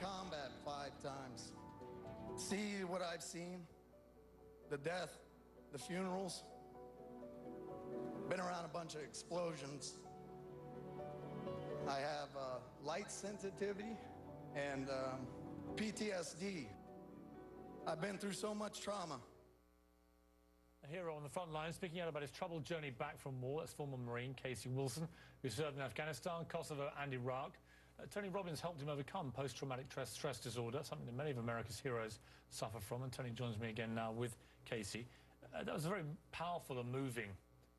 combat 5 times. See what I've seen, the death, the funerals. Been around a bunch of explosions. I have light sensitivity and PTSD. I've been through so much trauma. A hero on the front line, speaking out about his troubled journey back from war. That's former Marine Casey Wilson, who served in Afghanistan, Kosovo and Iraq. Tony Robbins helped him overcome post-traumatic stress disorder, something that many of America's heroes suffer from. And Tony joins me again now with Casey. That was a very powerful and moving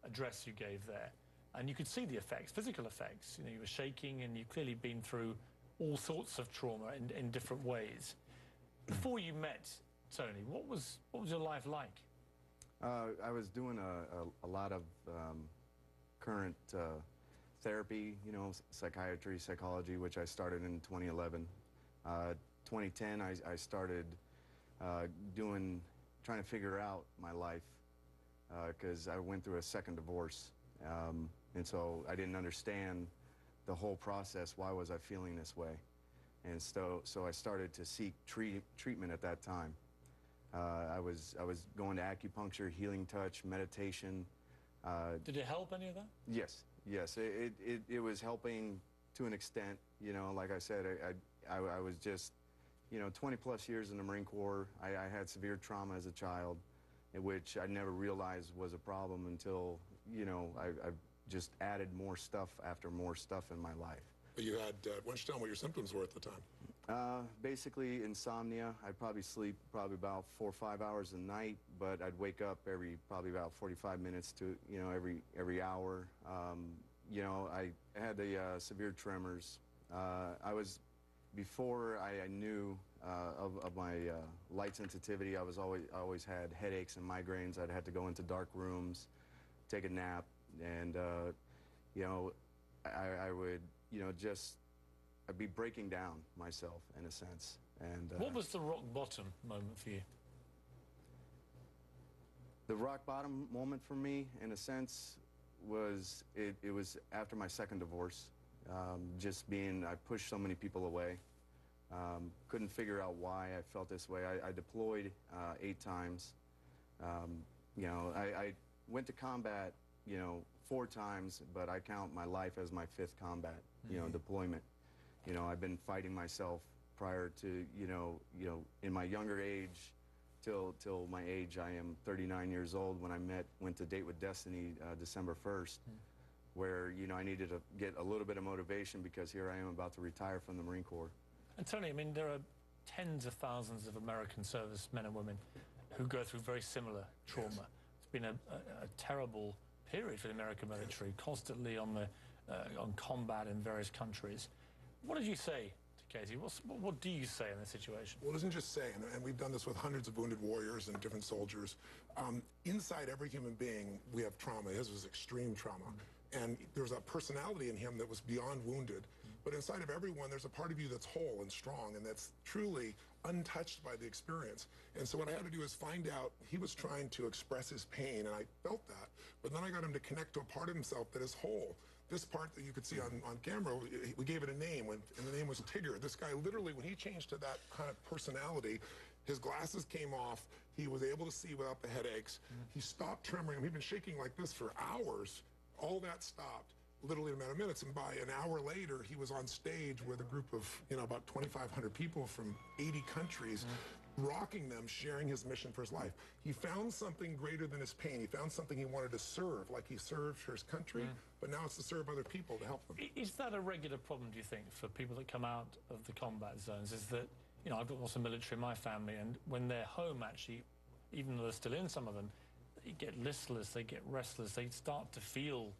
address you gave there. And you could see the effects, physical effects. You know, you were shaking and you've clearly been through all sorts of trauma in different ways. Before you met Tony, what was your life like? I was doing a lot of current therapy, you know, psychiatry, psychology, which I started in 2011. 2010, I started trying to figure out my life because I went through a second divorce. And so I didn't understand the whole process. Why was I feeling this way? And so I started to seek treatment at that time. I was going to acupuncture, healing touch, meditation. Did it help any of that? Yes, yes. It was helping to an extent. You know, like I said, I was just, you know, 20+ years in the Marine Corps. I had severe trauma as a child, which I never realized was a problem until, you know, I just added more stuff after more stuff in my life. You had, why don't you tell me what your symptoms were at the time? Basically insomnia. I'd probably sleep about 4 or 5 hours a night, but I'd wake up probably about 45 minutes to, you know, every hour. You know, I had the severe tremors. Before I knew of my light sensitivity, I always had headaches and migraines. I'd had to go into dark rooms, take a nap, and you know, I would, you know, I'd be breaking down myself in a sense. And what was the rock bottom moment for you? The rock bottom moment for me, in a sense, was it was after my second divorce. I pushed so many people away. Couldn't figure out why I felt this way. I deployed 8 times. You know, I went to combat, you know, 4 times, but I count my life as my 5th combat, you know, deployment. You know, I've been fighting myself prior to, you know, in my younger age till my age. I am 39 years old when I went to Date with Destiny December 1st, where, you know, I needed to get a little bit of motivation because here I am about to retire from the Marine Corps. And Tony, I mean, there are tens of thousands of American servicemen and women who go through very similar trauma. Yes. It's been a terrible period for the American military, constantly on combat in various countries. What did you say to Casey? What do you say in this situation? Well, it isn't just saying, and we've done this with hundreds of wounded warriors and different soldiers. Inside every human being, we have trauma. His was extreme trauma. And there's a personality in him that was beyond wounded. But inside of everyone, there's a part of you that's whole and strong and that's truly untouched by the experience. And so what I had to do is find out, he was trying to express his pain, and I felt that. But then I got him to connect to a part of himself that is whole. This part that you could see on camera, we gave it a name, and the name was Tigger. This guy literally, when he changed to that kind of personality, his glasses came off, he was able to see without the headaches, he stopped tremoring, he'd been shaking like this for hours. All that stopped, literally in a matter of minutes, and by an hour later, he was on stage with a group of, you know, about 2,500 people from 80 countries, rocking them, sharing his mission for his life. He found something greater than his pain. He found something he wanted to serve, like he served for his country, but now it's to serve other people, to help them. Is that a regular problem, do you think, for people that come out of the combat zones? Is that, you know, I've got lots of military in my family, and when they're home, actually, even though they're still in, some of them, they get listless, they get restless, they start to feel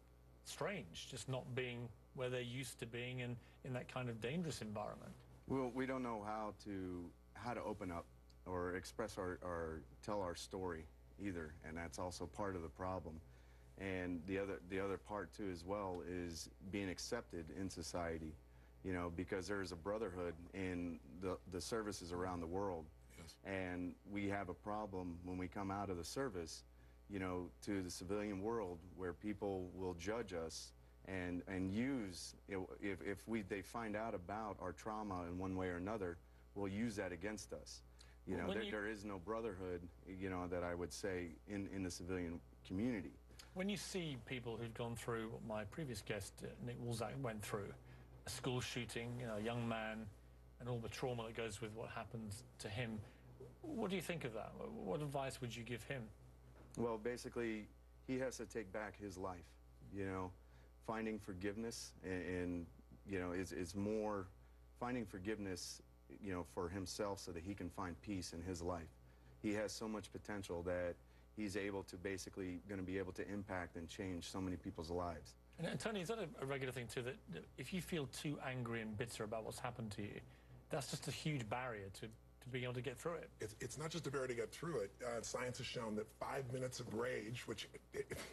strange, just not being where they're used to being in that kind of dangerous environment. Well, we don't know how to open up or express or tell our story either, and that's also part of the problem. And the other part too as well is being accepted in society, you know, because there's a brotherhood in the services around the world. Yes. And we have a problem when we come out of the service, you know, to the civilian world, where people will judge us and use, if they find out about our trauma in one way or another, will use that against us. You know, there is no brotherhood, you know, that I would say in the civilian community. When you see people who've gone through what my previous guest, Nick Woolsack, went through, a school shooting, you know, a young man, and all the trauma that goes with what happened to him, what do you think of that? What advice would you give him? Well, basically, he has to take back his life, you know. Finding forgiveness and you know, is more finding forgiveness, you know, for himself so that he can find peace in his life. He has so much potential that he's able to basically going to be able to impact and change so many people's lives. And Tony, is that a regular thing too, that if you feel too angry and bitter about what's happened to you, that's just a huge barrier to being able to get through it? It's not just a barrier to get through it. Science has shown that 5 minutes of rage, which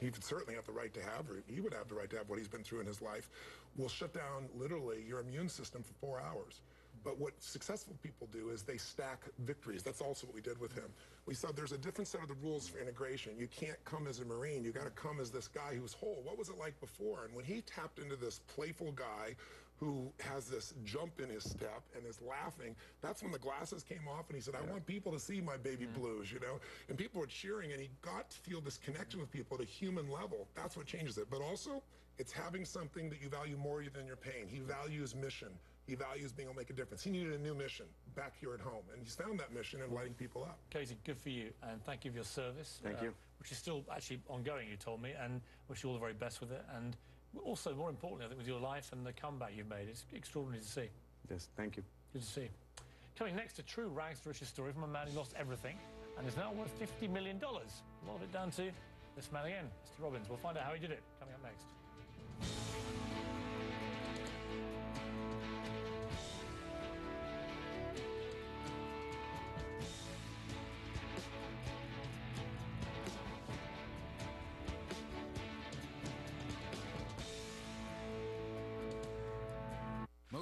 he would certainly have the right to have, or he would have the right to have what he's been through in his life, will shut down literally your immune system for 4 hours. But what successful people do is they stack victories. That's also what we did with him. We said there's a different set of the rules for integration. You can't come as a Marine. You got to come as this guy who's whole. What was it like before? And when he tapped into this playful guy who has this jump in his step and is laughing, that's when the glasses came off and he said, I want people to see my baby blues, you know? And people were cheering and he got to feel this connection with people at a human level. That's what changes it. But also, it's having something that you value more than your pain. He values mission. He values being able to make a difference. He needed a new mission back here at home, and he's found that mission in lighting people up. Casey, good for you, and thank you for your service. Thank you. Which is still actually ongoing, you told me, and wish you all the very best with it. And also, more importantly, I think, with your life and the comeback you've made, it's extraordinary to see. Yes, thank you. Good to see you. Coming next, a true rags to riches story from a man who lost everything and is now worth $50 million. A lot of it down to this man again, Mr. Robbins. We'll find out how he did it, coming up next.